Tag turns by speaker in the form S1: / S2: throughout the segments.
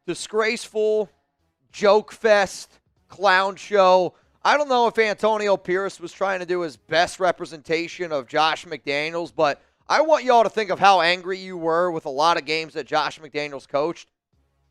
S1: disgraceful, joke fest, clown show. I don't know if Antonio Pierce was trying to do his best representation of Josh McDaniels, but I want y'all to think of how angry you were with a lot of games that Josh McDaniels coached.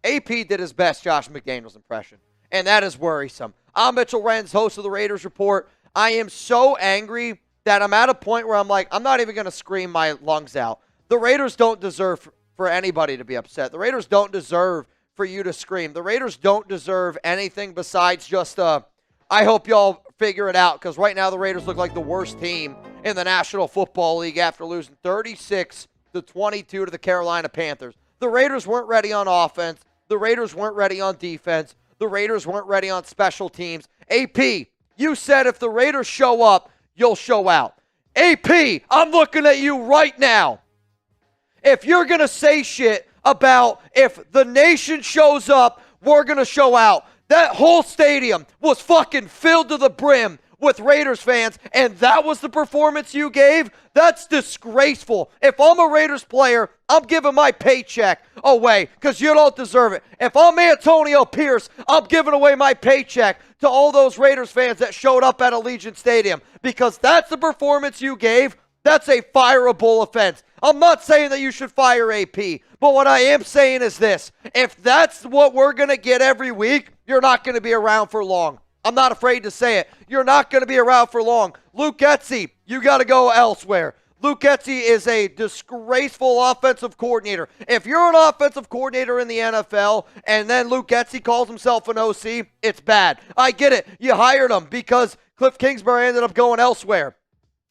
S1: AP did his best Josh McDaniels impression, and that is worrisome. I'm Mitchell Renz, host of the Raiders Report. I am so angry that I'm at a point where I'm like, I'm not even going to scream my lungs out. The Raiders don't deserve for anybody to be upset. The Raiders don't deserve for you to scream. The Raiders don't deserve anything besides just I hope y'all figure it out, because right now the Raiders look like the worst team in the National Football League after losing 36-22 to the Carolina Panthers. The Raiders weren't ready on offense. The Raiders weren't ready on defense. The Raiders weren't ready on special teams. AP, you said if the Raiders show up, you'll show out. AP, I'm looking at you right now. If you're going to say shit about if the nation shows up, we're going to show out. That whole stadium was fucking filled to the brim with Raiders fans, and that was the performance you gave? That's disgraceful. If I'm a Raiders player, I'm giving my paycheck away because you don't deserve it. If I'm Antonio Pierce, I'm giving away my paycheck to all those Raiders fans that showed up at Allegiant Stadium, because that's the performance you gave. That's a fireable offense. I'm not saying that you should fire AP, but what I am saying is this. If that's what we're going to get every week, you're not going to be around for long. I'm not afraid to say it. You're not going to be around for long. Luke Getsy, you got to go elsewhere. Luke Getsy is a disgraceful offensive coordinator. If you're an offensive coordinator in the NFL and then Luke Getsy calls himself an OC, it's bad. I get it. You hired him because Cliff Kingsbury ended up going elsewhere.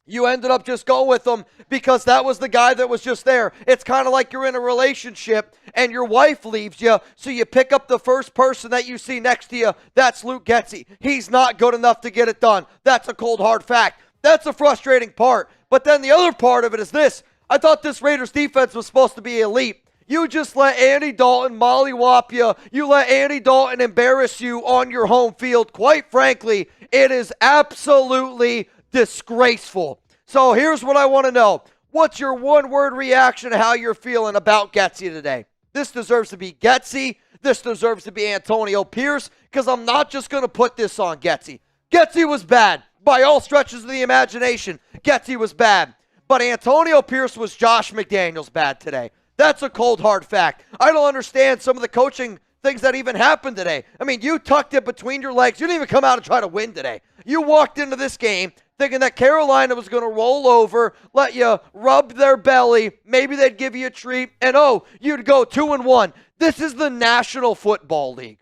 S1: You ended up just going with them because that was the guy that was just there. It's kind of like you're in a relationship and your wife leaves you, so you pick up the first person that you see next to you. That's Luke Getsy. He's not good enough to get it done. That's a cold, hard fact. That's a frustrating part. But then the other part of it is this. I thought this Raiders defense was supposed to be elite. You just let Andy Dalton mollywop you. You let Andy Dalton embarrass you on your home field. Quite frankly, it is absolutely disgraceful. So here's what I want to know. What's your one-word reaction to how you're feeling about Getsy today? This deserves to be Getsy. This deserves to be Antonio Pierce, because I'm not just going to put this on Getsy. Getsy was bad. By all stretches of the imagination, Getsy was bad. But Antonio Pierce was Josh McDaniels bad today. That's a cold, hard fact. I don't understand some of the coaching things that even happened today. I mean, you tucked it between your legs. You didn't even come out and try to win today. You walked into this game thinking that Carolina was going to roll over, let you rub their belly, maybe they'd give you a treat, and you'd go 2-1. This is the National Football League.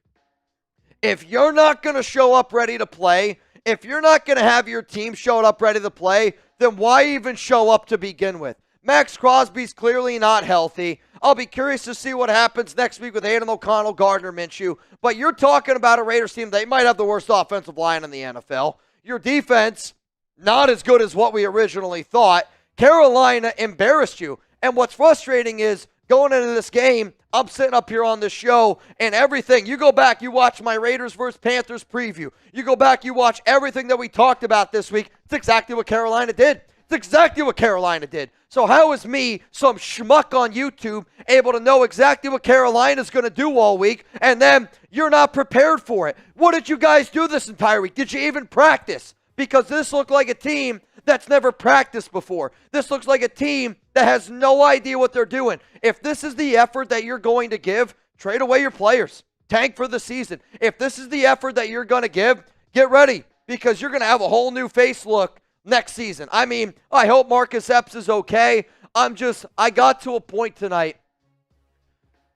S1: If you're not going to show up ready to play, if you're not going to have your team show up ready to play, then why even show up to begin with? Maxx Crosby's clearly not healthy. I'll be curious to see what happens next week with Aiden O'Connell, Gardner Minshew. But you're talking about a Raiders team that might have the worst offensive line in the NFL. Your defense, not as good as what we originally thought. Carolina embarrassed you. And what's frustrating is going into this game, I'm sitting up here on this show and everything. You go back, you watch my Raiders versus Panthers preview. You go back, you watch everything that we talked about this week. It's exactly what Carolina did. It's exactly what Carolina did. So how is me, some schmuck on YouTube, able to know exactly what Carolina's going to do all week, and then you're not prepared for it? What did you guys do this entire week? Did you even practice? Because this looked like a team that's never practiced before. This looks like a team that has no idea what they're doing. If this is the effort that you're going to give, trade away your players. Tank for the season. If this is the effort that you're going to give, get ready, because you're going to have a whole new face look next season. I mean, I hope Marcus Epps is okay. I got to a point tonight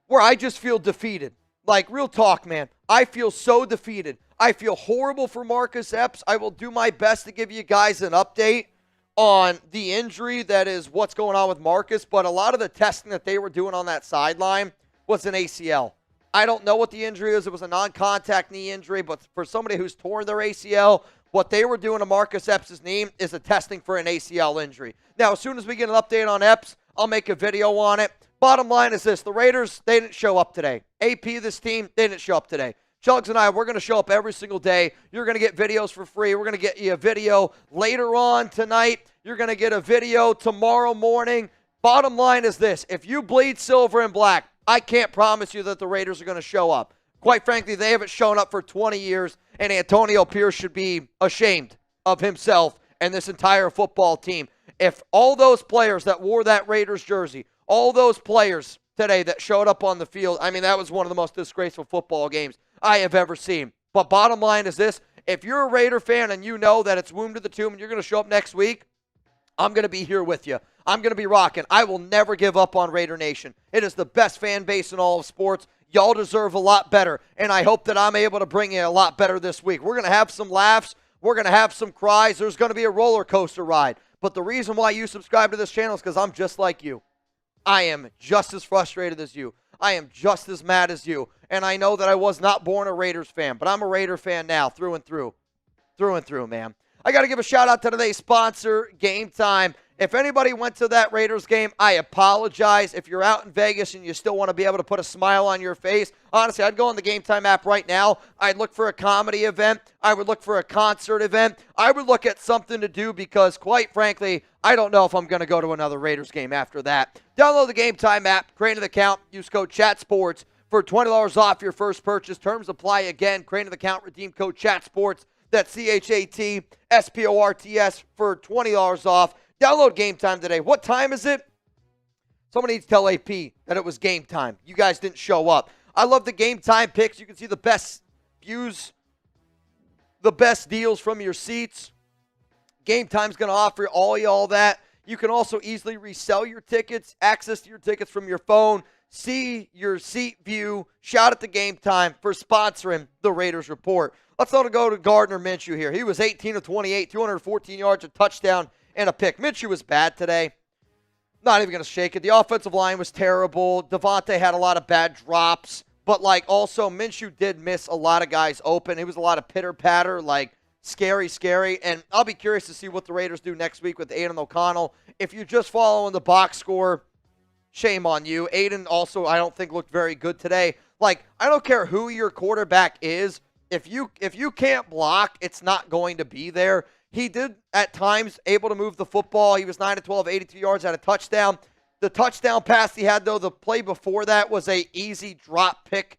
S1: where I just feel defeated. Like, real talk, man. I feel so defeated. I feel horrible for Marcus Epps. I will do my best to give you guys an update on the injury that is what's going on with Marcus, but a lot of the testing that they were doing on that sideline was an ACL. I don't know what the injury is. It was a non-contact knee injury, but for somebody who's torn their ACL, what they were doing to Marcus Epps' knee is a testing for an ACL injury. Now, as soon as we get an update on Epps, I'll make a video on it. Bottom line is this. The Raiders, they didn't show up today. AP, this team, they didn't show up today. Chugs and I, we're going to show up every single day. You're going to get videos for free. We're going to get you a video later on tonight. You're going to get a video tomorrow morning. Bottom line is this. If you bleed silver and black, I can't promise you that the Raiders are going to show up. Quite frankly, they haven't shown up for 20 years, and Antonio Pierce should be ashamed of himself and this entire football team. If all those players that wore that Raiders jersey, all those players today that showed up on the field, I mean, that was one of the most disgraceful football games I have ever seen. But bottom line is this, if you're a Raider fan and you know that it's womb to the tomb and you're going to show up next week, I'm going to be here with you. I'm going to be rocking. I will never give up on Raider Nation. It is the best fan base in all of sports. Y'all deserve a lot better, and I hope that I'm able to bring you a lot better this week. We're going to have some laughs. We're going to have some cries. There's going to be a roller coaster ride. But the reason why you subscribe to this channel is because I'm just like you. I am just as frustrated as you. I am just as mad as you. And I know that I was not born a Raiders fan, but I'm a Raider fan now, through and through. Through and through, man. I got to give a shout out to today's sponsor, Game Time. If anybody went to that Raiders game, I apologize. If you're out in Vegas and you still want to be able to put a smile on your face, honestly, I'd go on the Game Time app right now. I'd look for a comedy event. I would look for a concert event. I would look at something to do because, quite frankly, I don't know if I'm going to go to another Raiders game after that. Download the Game Time app, create an account, use code CHATSPORTS for $20 off your first purchase. Terms apply again. Create an account, redeem code CHATSPORTS. That's CHATSPORTS for $20 off. Download Game Time today. What time is it? Somebody needs to tell AP that it was game time. You guys didn't show up. I love the Game Time picks. You can see the best views, the best deals from your seats. Game Time's going to offer all that. You can also easily resell your tickets, access to your tickets from your phone, see your seat view. Shout out to Game Time for sponsoring the Raiders Report. Let's go to Gardner Minshew here. He was 18 of 28, 214 yards, a touchdown, and a pick. Minshew was bad today. Not even going to shake it. The offensive line was terrible. Davante had a lot of bad drops. But, also Minshew did miss a lot of guys open. It was a lot of pitter-patter, scary. And I'll be curious to see what the Raiders do next week with Aiden O'Connell. If you're just following the box score, shame on you. Aiden also, I don't think, looked very good today. I don't care who your quarterback is. If you can't block, it's not going to be there. He did, at times, able to move the football. He was 9 of 12, 82 yards, had a touchdown. The touchdown pass he had, though, the play before that was a easy drop pick.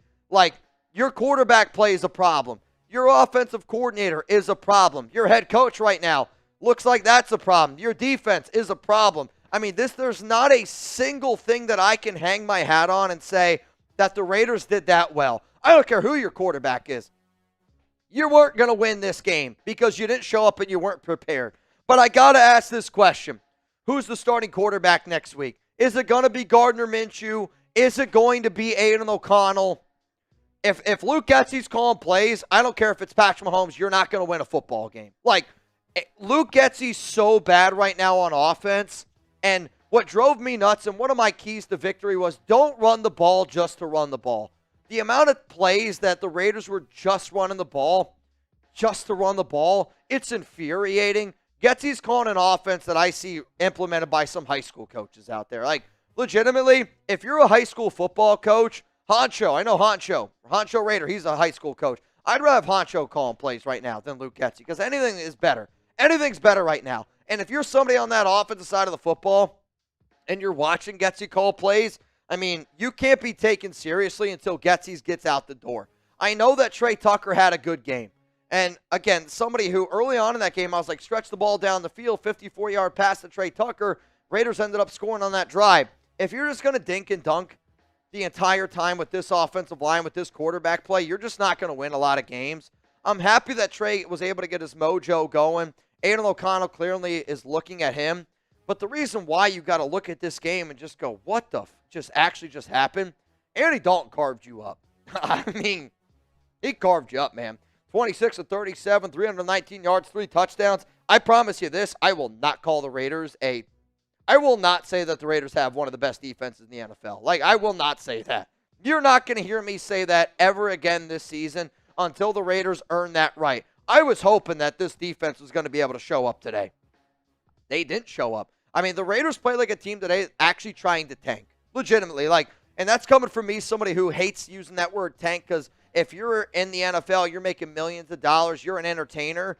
S1: Your quarterback play is a problem. Your offensive coordinator is a problem. Your head coach right now looks like that's a problem. Your defense is a problem. I mean, there's not a single thing that I can hang my hat on and say that the Raiders did that well. I don't care who your quarterback is. You weren't going to win this game because you didn't show up and you weren't prepared. But I got to ask this question. Who's the starting quarterback next week? Is it going to be Gardner Minshew? Is it going to be Aiden O'Connell? If Luke Getsy's calling plays, I don't care if it's Patrick Mahomes, you're not going to win a football game. Luke Getsy's so bad right now on offense, and what drove me nuts and one of my keys to victory was don't run the ball just to run the ball. The amount of plays that the Raiders were just running the ball, just to run the ball, it's infuriating. Getsy's calling an offense that I see implemented by some high school coaches out there. Legitimately, if you're a high school football coach, Honcho, I know Honcho Raider, he's a high school coach. I'd rather have Honcho calling plays right now than Luke Getsy because anything is better. Anything's better right now. And if you're somebody on that offensive side of the football and you're watching Getsy call plays, I mean, you can't be taken seriously until Getsy's gets out the door. I know that Trey Tucker had a good game. And, again, somebody who early on in that game, I was like, stretch the ball down the field, 54-yard pass to Trey Tucker. Raiders ended up scoring on that drive. If you're just going to dink and dunk the entire time with this offensive line, with this quarterback play, you're just not going to win a lot of games. I'm happy that Trey was able to get his mojo going. Aiden O'Connell clearly is looking at him. But the reason why you got to look at this game and just go, what the just happened? Andy Dalton carved you up. I mean, he carved you up, man. 26 of 37, 319 yards, 3 touchdowns. I promise you this, I will not call the Raiders I will not say that the Raiders have one of the best defenses in the NFL. I will not say that. You're not going to hear me say that ever again this season until the Raiders earn that right. I was hoping that this defense was going to be able to show up today. They didn't show up. I mean, the Raiders play like a team today actually trying to tank. Legitimately. And that's coming from me, somebody who hates using that word tank, because if you're in the NFL, you're making millions of dollars, you're an entertainer,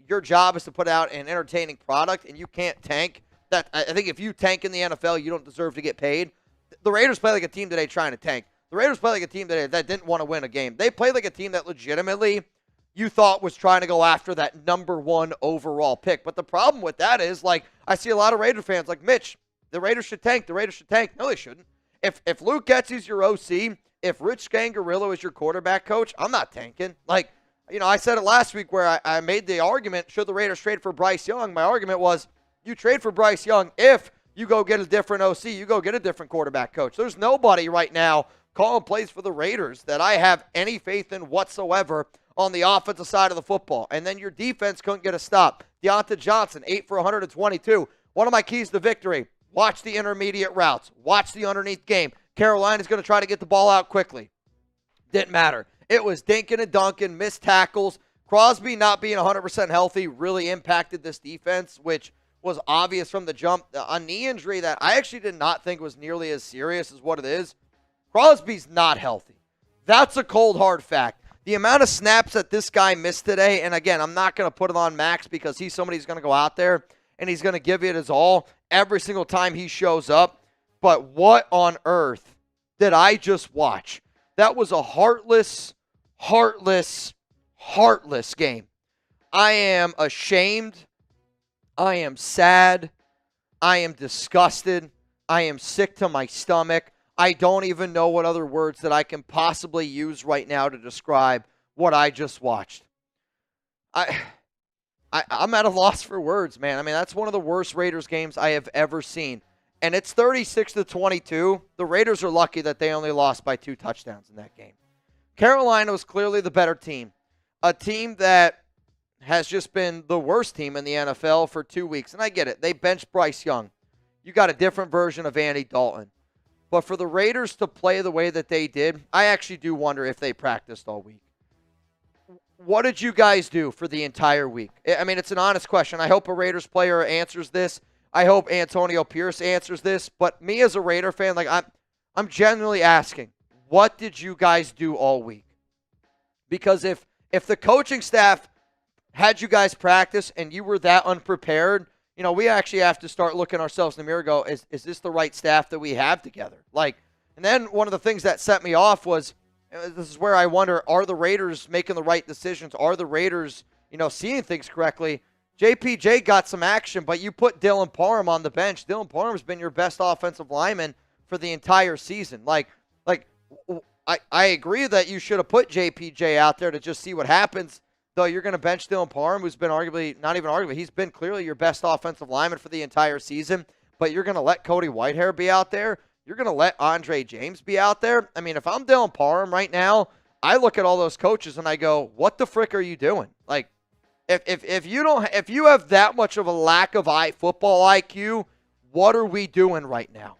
S1: your job is to put out an entertaining product, and you can't tank. I think if you tank in the NFL, you don't deserve to get paid. The Raiders play like a team today trying to tank. The Raiders play like a team today that didn't want to win a game. They played like a team that legitimately you thought was trying to go after that number 1 overall pick. But the problem with that is, like, I see a lot of Raider fans like, Mitch, the Raiders should tank. The Raiders should tank. No, they shouldn't. If Luke Getsy's your OC, if Rich Scangarillo is your quarterback coach, I'm not tanking. Like, I said it last week where I made the argument, should the Raiders trade for Bryce Young? My argument was, you trade for Bryce Young if you go get a different OC, you go get a different quarterback coach. There's nobody right now calling plays for the Raiders that I have any faith in whatsoever on the offensive side of the football. And then your defense couldn't get a stop. Deontay Johnson, 8 for 122. One of my keys to victory, watch the intermediate routes. Watch the underneath game. Carolina's going to try to get the ball out quickly. Didn't matter. It was dinking and dunking, missed tackles. Crosby not being 100% healthy really impacted this defense, which was obvious from the jump. A knee injury that I actually did not think was nearly as serious as what it is. Crosby's not healthy. That's a cold, hard fact. The amount of snaps that this guy missed today, and again, I'm not going to put it on Maxx because he's somebody who's going to go out there and he's going to give it his all every single time he shows up. But what on earth did I just watch? That was a heartless game. I am ashamed. I am sad. I am disgusted. I am sick to my stomach. I don't even know what other words that I can possibly use right now to describe what I just watched. I'm at a loss for words, man. I mean, that's one of the worst Raiders games I have ever seen. And it's 36-22. The Raiders are lucky that they only lost by 2 touchdowns in that game. Carolina was clearly the better team. A team that has just been the worst team in the NFL for 2 weeks. And I get it. They benched Bryce Young. You got a different version of Andy Dalton. But for the Raiders to play the way that they did, I actually do wonder if they practiced all week. What did you guys do for the entire week? I mean, it's an honest question. I hope a Raiders player answers this. I hope Antonio Pierce answers this. But me as a Raider fan, like I'm genuinely asking, what did you guys do all week? Because if the coaching staff had you guys practice and you were that unprepared, we actually have to start looking ourselves in the mirror and go, is this the right staff that we have together? And then one of the things that set me off was, this is where I wonder, are the Raiders making the right decisions? Are the Raiders, seeing things correctly? JPJ got some action, but you put Dylan Parham on the bench. Dylan Parham's been your best offensive lineman for the entire season. I agree that you should have put JPJ out there to just see what happens. Though you're going to bench Dylan Parham, who's been he's been clearly your best offensive lineman for the entire season, but you're going to let Cody Whitehair be out there. You're going to let Andre James be out there. I mean, if I'm Dylan Parham right now, I look at all those coaches and I go, what the frick are you doing? Like, if you have that much of a lack of football IQ, what are we doing right now?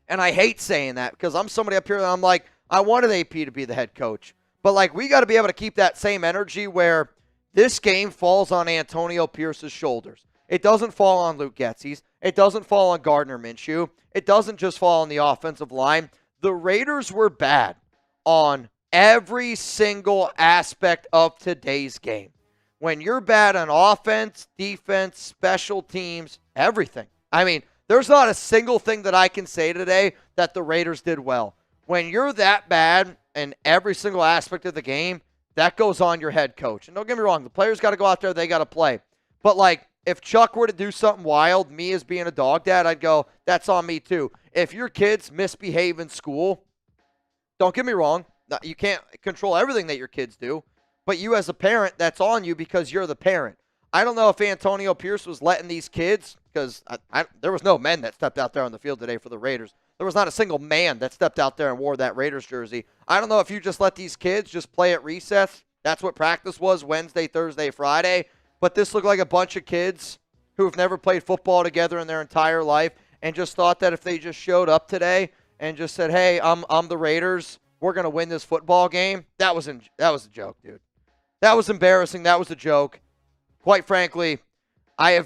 S1: And I hate saying that because I'm somebody up here that I'm like, I wanted AP to be the head coach. But, we got to be able to keep that same energy where this game falls on Antonio Pierce's shoulders. It doesn't fall on Luke Getsy's. It doesn't fall on Gardner Minshew. It doesn't just fall on the offensive line. The Raiders were bad on every single aspect of today's game. When you're bad on offense, defense, special teams, everything. I mean, there's not a single thing that I can say today that the Raiders did well. When you're that bad in every single aspect of the game, that goes on your head coach. And don't get me wrong, the players got to go out there, they got to play. But, if Chuck were to do something wild, me as being a dog dad, I'd go, that's on me too. If your kids misbehave in school, don't get me wrong, you can't control everything that your kids do. But you as a parent, that's on you because you're the parent. I don't know if Antonio Pierce was letting these kids, because there was no men that stepped out there on the field today for the Raiders. There was not a single man that stepped out there and wore that Raiders jersey. I don't know if you just let these kids just play at recess. That's what practice was Wednesday, Thursday, Friday. But this looked like a bunch of kids who have never played football together in their entire life and just thought that if they just showed up today and just said, hey, I'm the Raiders, we're going to win this football game. That was a joke, dude. That was embarrassing. That was a joke. Quite frankly, I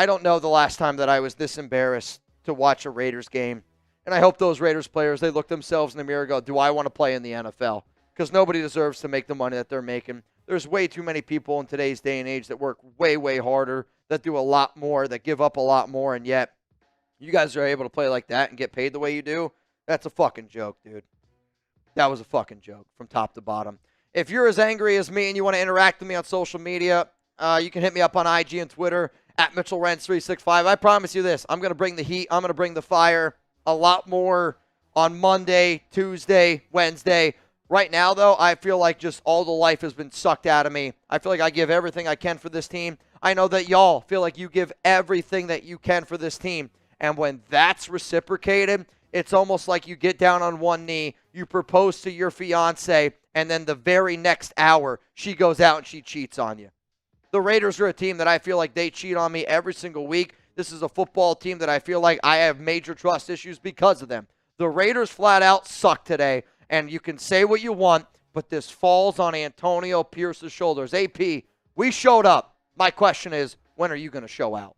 S1: don't know the last time that I was this embarrassed to watch a Raiders game. And I hope those Raiders players, they look themselves in the mirror and go, do I want to play in the NFL? Because nobody deserves to make the money that they're making. There's way too many people in today's day and age that work way, way harder, that do a lot more, that give up a lot more, and yet You guys are able to play like that and get paid the way you do. That's a fucking joke, dude. That was a fucking joke from top to bottom. If you're as angry as me and you want to interact with me on social media, you can hit me up on IG and Twitter at Mitchell Renz 365. I promise you this. I'm going to bring the heat. I'm going to bring the fire a lot more on Monday, Tuesday, Wednesday. Right now, though, I feel like just all the life has been sucked out of me. I feel like I give everything I can for this team. I know that y'all feel like you give everything that you can for this team. And when that's reciprocated, it's almost like you get down on one knee, you propose to your fiance, and then the very next hour, she goes out and she cheats on you. The Raiders are a team that I feel like they cheat on me every single week. This is a football team that I feel like I have major trust issues because of them. The Raiders flat out suck today, and you can say what you want, but this falls on Antonio Pierce's shoulders. AP, we showed up. My question is, when are you going to show out?